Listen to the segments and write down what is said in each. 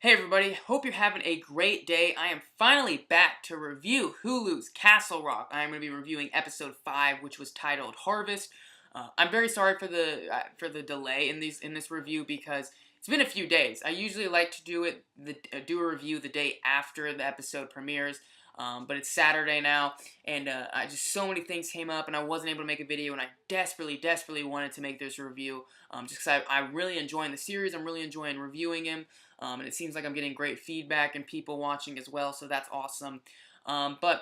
Hey everybody, hope you're having a great day. I am finally back to review Hulu's Castle Rock. I am going to be reviewing episode 5, which was titled Harvest. I'm very sorry for the delay in this review because it's been a few days. I usually like to do a review the day after the episode premieres. But it's Saturday now, and I just so many things came up, and I wasn't able to make a video, and I desperately wanted to make this review, just because I'm really enjoying the series. I'm really enjoying reviewing him. And it seems like I'm getting great feedback and people watching as well, so that's awesome. But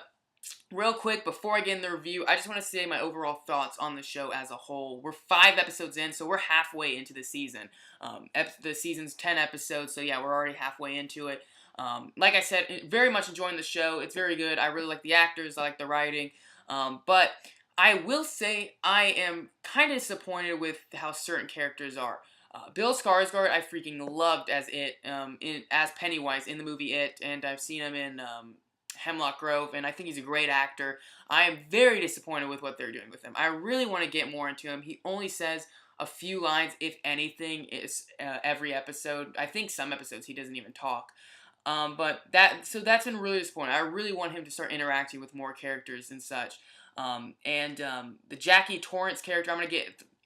real quick, before I get in the review, I just want to say my overall thoughts on the show as a whole. We're 5 episodes in, so we're halfway into the season. The season's 10 episodes, so yeah, we're already halfway into it. Like I said, very much enjoying the show. It's very good. I really like the actors. I like the writing. But I will say I am kind of disappointed with how certain characters are. Bill Skarsgård, I freaking loved as as Pennywise in the movie It, and I've seen him in Hemlock Grove, and I think he's a great actor. I am very disappointed with what they're doing with him. I really want to get more into him. He only says a few lines, if anything, is every episode. I think some episodes he doesn't even talk. That's been really disappointing. I really want him to start interacting with more characters and such. The Jackie Torrance character, I'm gonna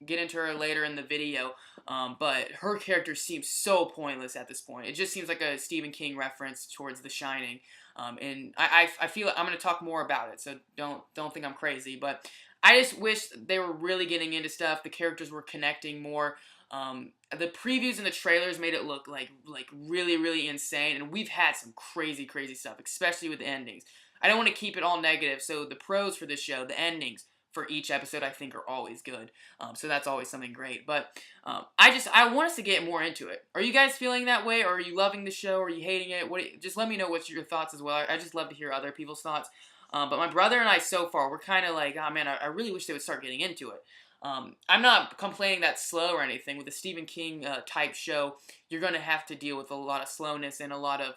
get into her later in the video. But her character seems so pointless at this point. It just seems like a Stephen King reference towards The Shining. And I feel I'm gonna talk more about it, so don't think I'm crazy. But I just wish they were really getting into stuff. The characters were connecting more. The previews and the trailers made it look like really insane, and we've had some crazy stuff, especially with the endings. I don't want to keep it all negative, so the pros for this show, the endings for each episode, I think are always good. So that's always something great. But I want us to get more into it. Are you guys feeling that way, or are you loving the show, or are you hating it? Just let me know what's your thoughts as well. I just love to hear other people's thoughts. But my brother and I, so far, we're kind of like, oh man, I really wish they would start getting into it. I'm not complaining that's slow or anything. With a Stephen King type show, you're going to have to deal with a lot of slowness and a lot of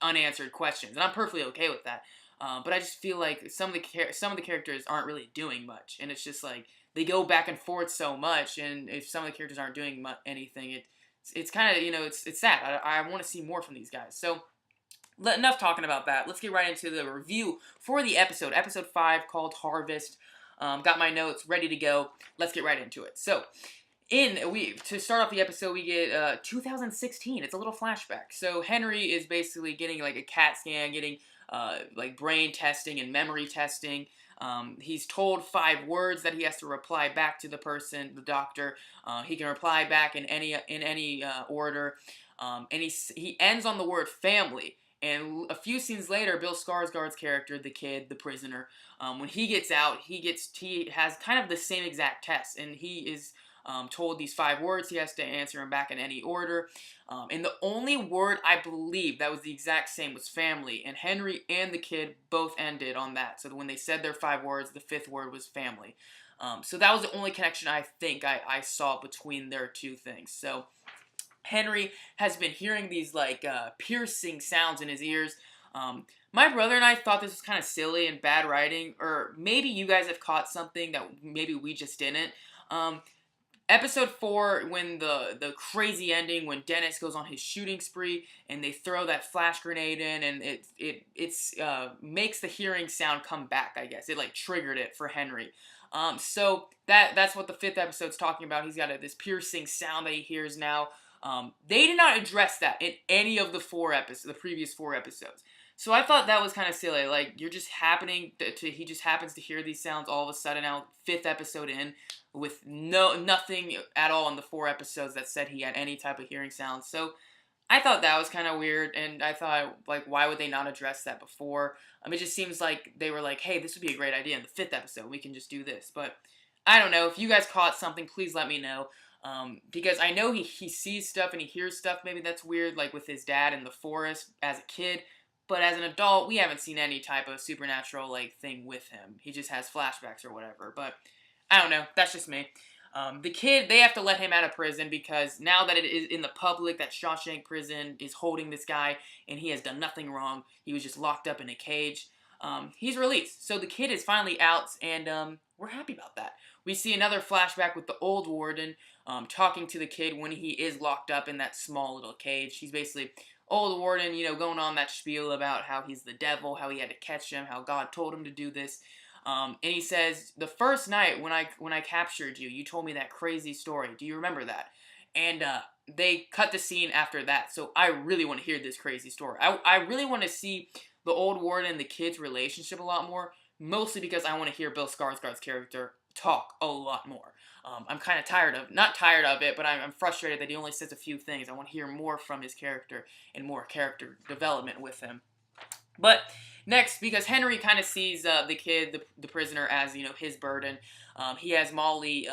unanswered questions, and I'm perfectly okay with that. But I just feel like some of the characters aren't really doing much, and it's just like they go back and forth so much, and if some of the characters aren't doing anything, it's kind of it's sad. I want to see more from these guys. So enough talking about that. Let's get right into the review for the episode 5 called Harvest. Got my notes ready to go. Let's get right into it. So, to start off the episode, we get 2016. It's a little flashback. So Henry is basically getting like a CAT scan, getting like brain testing and memory testing. He's told 5 words that he has to reply back to the person, the doctor. He can reply back in any order, and he ends on the word family. And a few scenes later, Bill Skarsgård's character, the kid, the prisoner, when he gets out, he has kind of the same exact test, and he is told these 5 words. He has to answer them back in any order. And the only word I believe that was the exact same was family. And Henry and the kid both ended on that. So when they said their 5 words, the 5th word was family. So that was the only connection I think I saw between their two things. So Henry has been hearing these like piercing sounds in his ears. My brother and I thought this was kind of silly and bad writing, or maybe you guys have caught something that maybe we just didn't. Episode 4, when the crazy ending, when Dennis goes on his shooting spree and they throw that flash grenade in, and it makes the hearing sound come back. I guess it like triggered it for Henry. So that's what the 5th episode's talking about. He's got this piercing sound that he hears now. They did not address that in any of the previous 4 episodes. So I thought that was kind of silly. Like, you're just he just happens to hear these sounds all of a sudden now, 5th episode in, with nothing at all in the 4 episodes that said he had any type of hearing sounds. So I thought that was kind of weird, and I thought, like, why would they not address that before? It just seems like they were like, hey, this would be a great idea in the 5th episode. We can just do this. But I don't know. If you guys caught something, please let me know. Because I know he sees stuff and he hears stuff. Maybe that's weird, like with his dad in the forest as a kid. But as an adult, we haven't seen any type of supernatural like thing with him. He just has flashbacks or whatever. But I don't know. That's just me. The kid, they have to let him out of prison because now that it is in the public that Shawshank Prison is holding this guy and he has done nothing wrong. He was just locked up in a cage. He's released. So the kid is finally out, and we're happy about that. We see another flashback with the old warden talking to the kid when he is locked up in that small little cage. He's basically old warden, going on that spiel about how he's the devil, how he had to catch him, how God told him to do this. And he says, the first night when I captured you, you told me that crazy story. Do you remember that? And they cut the scene after that. So I really want to hear this crazy story. I really want to see the old warden and the kid's relationship a lot more, mostly because I want to hear Bill Skarsgård's character talk a lot more. I'm kind of not tired of it, but I'm frustrated that he only says a few things. I want to hear more from his character and more character development with him. But next, because Henry kind of sees the kid, the prisoner, as his burden. He has Molly.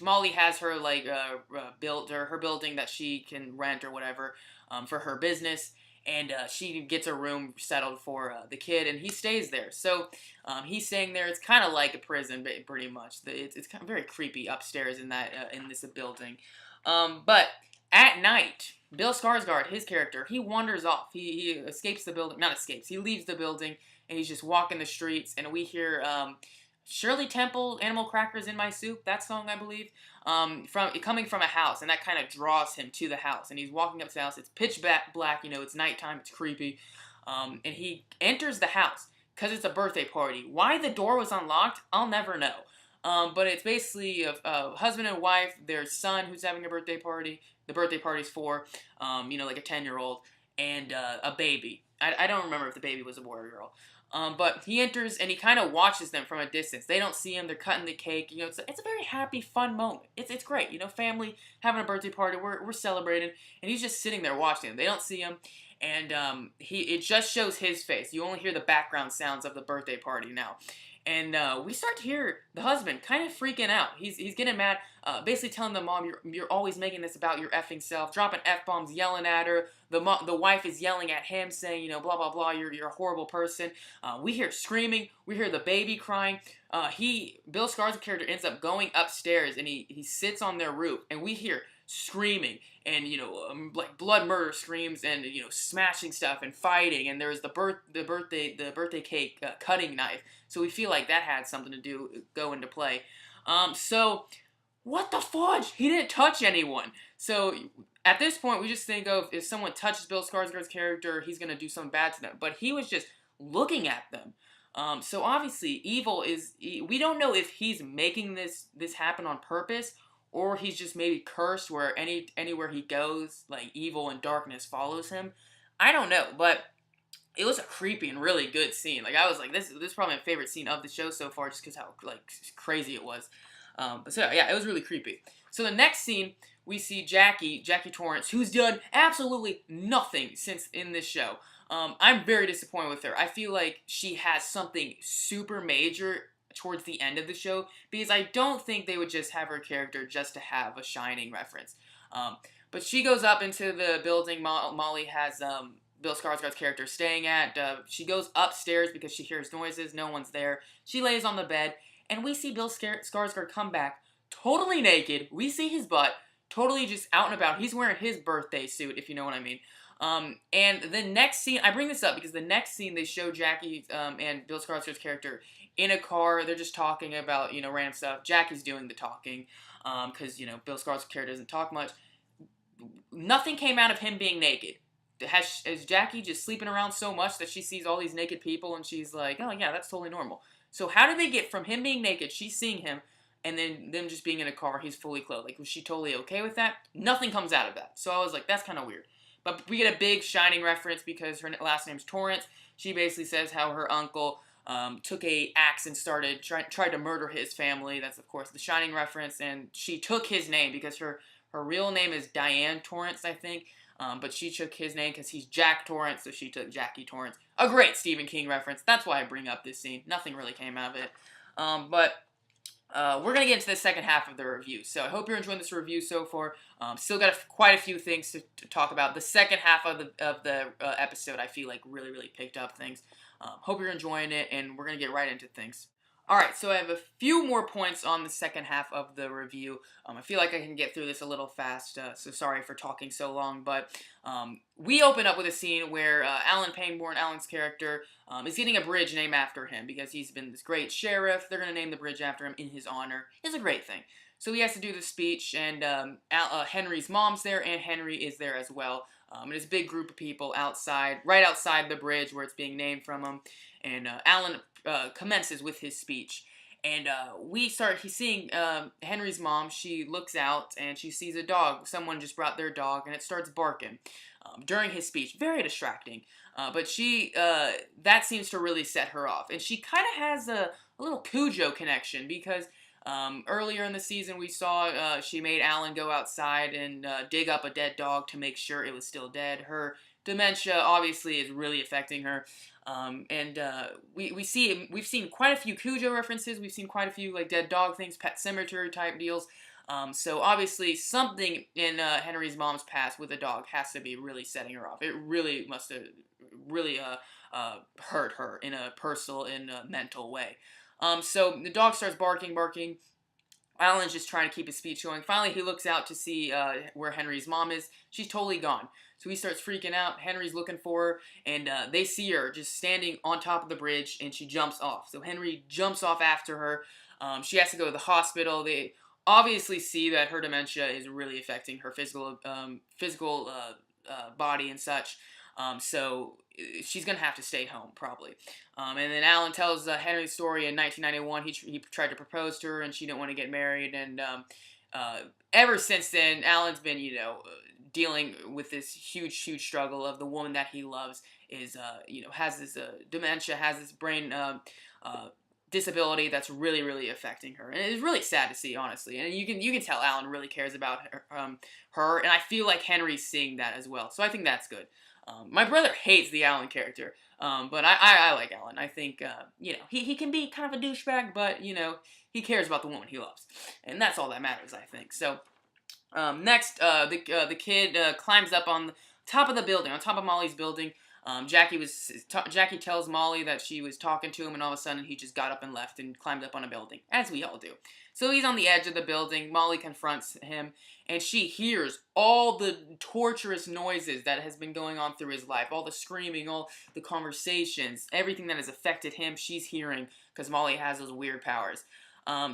Molly has her built her building that she can rent or whatever for her business, and she gets a room settled for the kid, and he stays there. So he's staying there. It's kind of like a prison, pretty much. It's kind of very creepy upstairs in this building. But at night, Bill Skarsgård, his character, he wanders off. He escapes the building. Not escapes. He leaves the building, and he's just walking the streets, and we hear Shirley Temple, Animal Crackers in My Soup, that song, I believe, coming from a house, and that kind of draws him to the house, and he's walking up to the house. It's pitch black, it's nighttime, it's creepy, and he enters the house, because it's a birthday party. Why the door was unlocked, I'll never know, but it's basically a husband and wife, their son who's having a birthday party. The birthday party's for, like a 10-year-old, and a baby. I don't remember if the baby was a boy or a girl. But he enters and he kind of watches them from a distance. They don't see him. They're cutting the cake. It's a very happy, fun moment. It's great. Family having a birthday party. We're celebrating, and he's just sitting there watching them. They don't see him, and it just shows his face. You only hear the background sounds of the birthday party now. And we start to hear the husband kind of freaking out. He's getting mad, basically telling the mom, you're always making this about your effing self, dropping F-bombs, yelling at her. The wife is yelling at him, saying, blah, blah, blah, you're a horrible person. We hear screaming. We hear the baby crying. Bill Skarsgård's character ends up going upstairs, and he sits on their roof, and we hear screaming and like blood murder screams and smashing stuff and fighting, and there's the birthday cake cutting knife, so we feel like that had something to go into play. So what the fudge, he didn't touch anyone. So at this point we just think of, if someone touches Bill Skarsgård's character, he's gonna do something bad to them, but he was just looking at them. So obviously evil is, we don't know if he's making this happen on purpose, or he's just maybe cursed where anywhere he goes, like, evil and darkness follows him. I don't know, but it was a creepy and really good scene. Like, I was like, this is probably my favorite scene of the show so far, just because how, like, crazy it was. But so, yeah, it was really creepy. So the next scene, we see Jackie Torrance, who's done absolutely nothing since in this show. I'm very disappointed with her. I feel like she has something super major towards the end of the show, because I don't think they would just have her character just to have a Shining reference. But she goes up into the building Molly has Bill Skarsgård's character staying at. She goes upstairs because she hears noises. No one's there. She lays on the bed, and we see Bill Skarsgård come back totally naked. We see his butt, totally just out and about. He's wearing his birthday suit, if you know what I mean. And the next scene, I bring this up because the next scene they show Jackie and Bill Skarsgård's character in a car. They're just talking about, random stuff. Jackie's doing the talking, because, Bill Skarsgård's character doesn't talk much. Nothing came out of him being naked. Is Jackie just sleeping around so much that she sees all these naked people and she's like, oh yeah, that's totally normal. So how did they get from him being naked, she's seeing him, and then them just being in a car, he's fully clothed? Like, was she totally okay with that? Nothing comes out of that. So I was like, that's kind of weird. But we get a big Shining reference because her last name's Torrance. She basically says how her uncle took a axe and tried to murder his family. That's, of course, the Shining reference. And she took his name because her real name is Diane Torrance, I think. But she took his name because he's Jack Torrance, so she took Jackie Torrance. A great Stephen King reference. That's why I bring up this scene. Nothing really came out of it. But we're going to get into the second half of the review. So I hope you're enjoying this review so far. Still got quite a few things to talk about. The second half of the episode, I feel like, really, really picked up things. Hope you're enjoying it, and we're going to get right into things. Alright, so I have a few more points on the second half of the review. I feel like I can get through this a little fast, so sorry for talking so long, but we open up with a scene where Alan Pangborn, Alan's character, is getting a bridge named after him because he's been this great sheriff. They're going to name the bridge after him in his honor. It's a great thing. So he has to do the speech, and Henry's mom's there, and Henry is there as well. And it's a big group of people outside, right outside the bridge where it's being named from him. And Alan commences with his speech. And he's seeing Henry's mom. She looks out and she sees a dog. Someone just brought their dog and it starts barking during his speech. Very distracting. But that seems to really set her off. And she kind of has a little Cujo connection because earlier in the season we saw she made Alan go outside and dig up a dead dog to make sure it was still dead. Her dementia obviously is really affecting her. We've seen quite a few Cujo references. We've seen quite a few like dead dog things, Pet Cemetery type deals. So obviously something in Henry's mom's past with a dog has to be really setting her off. It really must have really hurt her in a personal and mental way. So the dog starts barking. Alan's just trying to keep his speech going. Finally, he looks out to see where Henry's mom is. She's totally gone. So he starts freaking out. Henry's looking for her, and they see her just standing on top of the bridge, and she jumps off. So Henry jumps off after her. She has to go to the hospital. They obviously see that her dementia is really affecting her physical body and such. So she's going to have to stay home, probably. And then Alan tells Henry's story in 1991. He tried to propose to her, and she didn't want to get married. And ever since then, Alan's been, dealing with this huge struggle of the woman that he loves is, has this dementia, has this brain disability that's really affecting her, and it's really sad to see, honestly. And you can tell Alan really cares about her, and I feel like Henry's seeing that as well. So I think that's good. My brother hates the Alan character, but I like Alan. I think he can be kind of a douchebag, but he cares about the woman he loves, and that's all that matters, I think. So next, the kid climbs up on the top of the building, on top of Molly's building. Jackie tells Molly that she was talking to him, and all of a sudden he just got up and left and climbed up on a building, as we all do. So he's on the edge of the building. Molly confronts him, and she hears all the torturous noises that has been going on through his life, all the screaming, all the conversations, everything that has affected him, she's hearing, because Molly has those weird powers.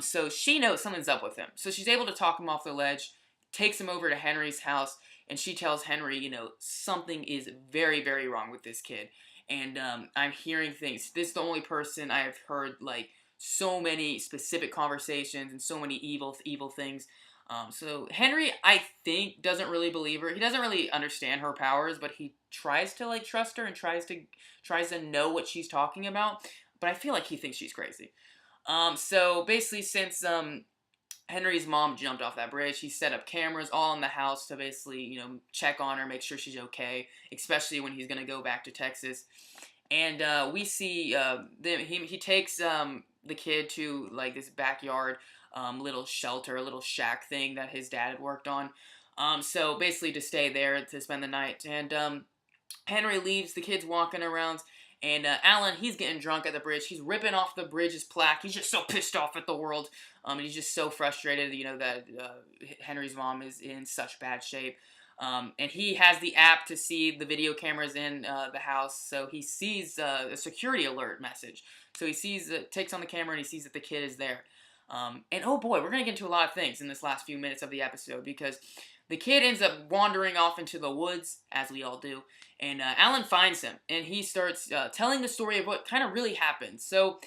So she knows something's up with him. So she's able to talk him off the ledge, takes him over to Henry's house, and she tells Henry, something is very wrong with this kid. And I'm hearing things. This is the only person I have heard, so many specific conversations and so many evil things. So Henry, I think, doesn't really believe her. He doesn't really understand her powers, but he tries to, trust her and tries to know what she's talking about. But I feel like he thinks she's crazy. So basically, since Henry's mom jumped off that bridge, he set up cameras all in the house to basically, check on her, make sure she's okay, especially when he's going to go back to Texas. And we see he takes the kid to, this backyard little shelter, a little shack thing that his dad had worked on. So basically to stay there to spend the night. And Henry leaves, the kid's walking around. And Alan, he's getting drunk at the bridge. He's ripping off the bridge's plaque. He's just so pissed off at the world. And he's just so frustrated, that Henry's mom is in such bad shape. And he has the app to see the video cameras in the house. So he sees a security alert message. So he takes on the camera and he sees that the kid is there. And oh boy, we're going to get into a lot of things in this last few minutes of the episode, because the kid ends up wandering off into the woods, as we all do, and Alan finds him, and he starts telling the story of what kind of really happened. So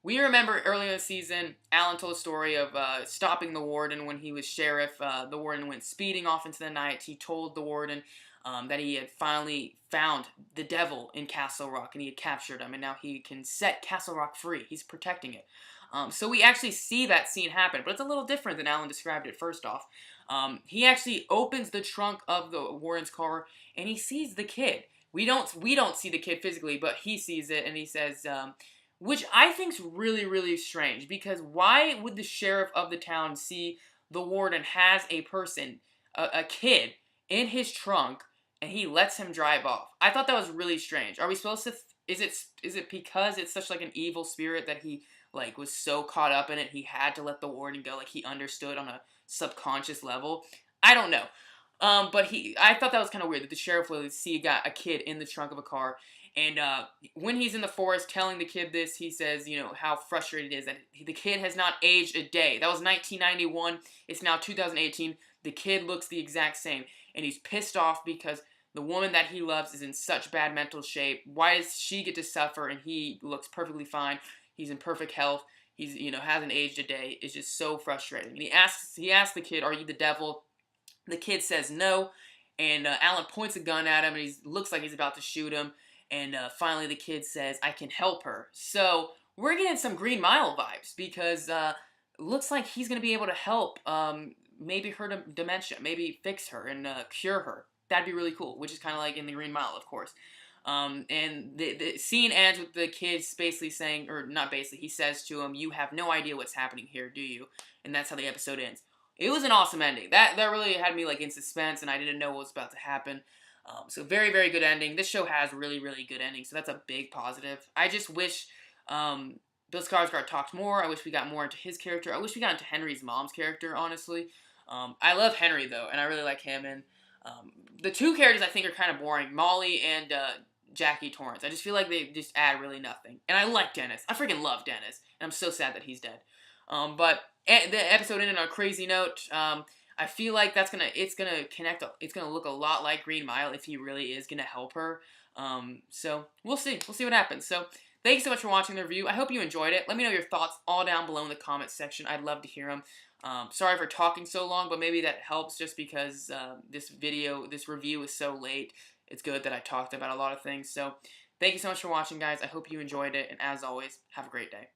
we remember earlier in the season, Alan told a story of stopping the warden when he was sheriff. The warden went speeding off into the night. He told the warden that he had finally found the devil in Castle Rock, and he had captured him, and now he can set Castle Rock free. He's protecting it. So we actually see that scene happen, but it's a little different than Alan described it first off. He actually opens the trunk of the warden's car, and he sees the kid. We don't see the kid physically, but he sees it, and he says, which I think's really strange, because why would the sheriff of the town see the warden has a person, a kid, in his trunk, and he lets him drive off? I thought that was really strange. Are we supposed to, is it because it's such an evil spirit that he was so caught up in it, he had to let the warden go, he understood on a subconscious level? I don't know. But I thought that was kind of weird that the sheriff would see a kid in the trunk of a car. And when he's in the forest telling the kid this, he says, how frustrated it is that the kid has not aged a day. That was 1991. It's now 2018. The kid looks the exact same. And he's pissed off because The woman that he loves is in such bad mental shape. Why does she get to suffer and he looks perfectly fine? He's in perfect health. He's, hasn't aged a day. It's just so frustrating. And he asks the kid, "Are you the devil?" The kid says no, and Alan points a gun at him, and he looks like he's about to shoot him. And finally, the kid says, "I can help her." So we're getting some Green Mile vibes because looks like he's gonna be able to help. Maybe her dementia, maybe fix her and cure her. That'd be really cool. Which is kind of like in the Green Mile, of course. And the scene ends with the kids basically saying, or not basically, he says to him, "You have no idea what's happening here, do you?" And that's how the episode ends. It was an awesome ending. That really had me like in suspense, and I didn't know what was about to happen. So very, very good ending. This show has really, really good ending, so that's a big positive. I just wish Bill Skarsgård talked more. I wish we got more into his character. I wish we got into Henry's mom's character, honestly. I love Henry, though, and I really like him. And the two characters I think are kind of boring, Molly and Jackie Torrance. I just feel like they just add really nothing. And I like Dennis. I freaking love Dennis, and I'm so sad that he's dead. But the episode ended on a crazy note. I feel like it's gonna connect. It's gonna look a lot like Green Mile if he really is gonna help her. So we'll see. We'll see what happens. So thank you so much for watching the review. I hope you enjoyed it. Let me know your thoughts all down below in the comments section. I'd love to hear them. Sorry for talking so long, but maybe that helps just because this review is so late. It's good that I talked about a lot of things. So thank you so much for watching, guys. I hope you enjoyed it, and as always, have a great day.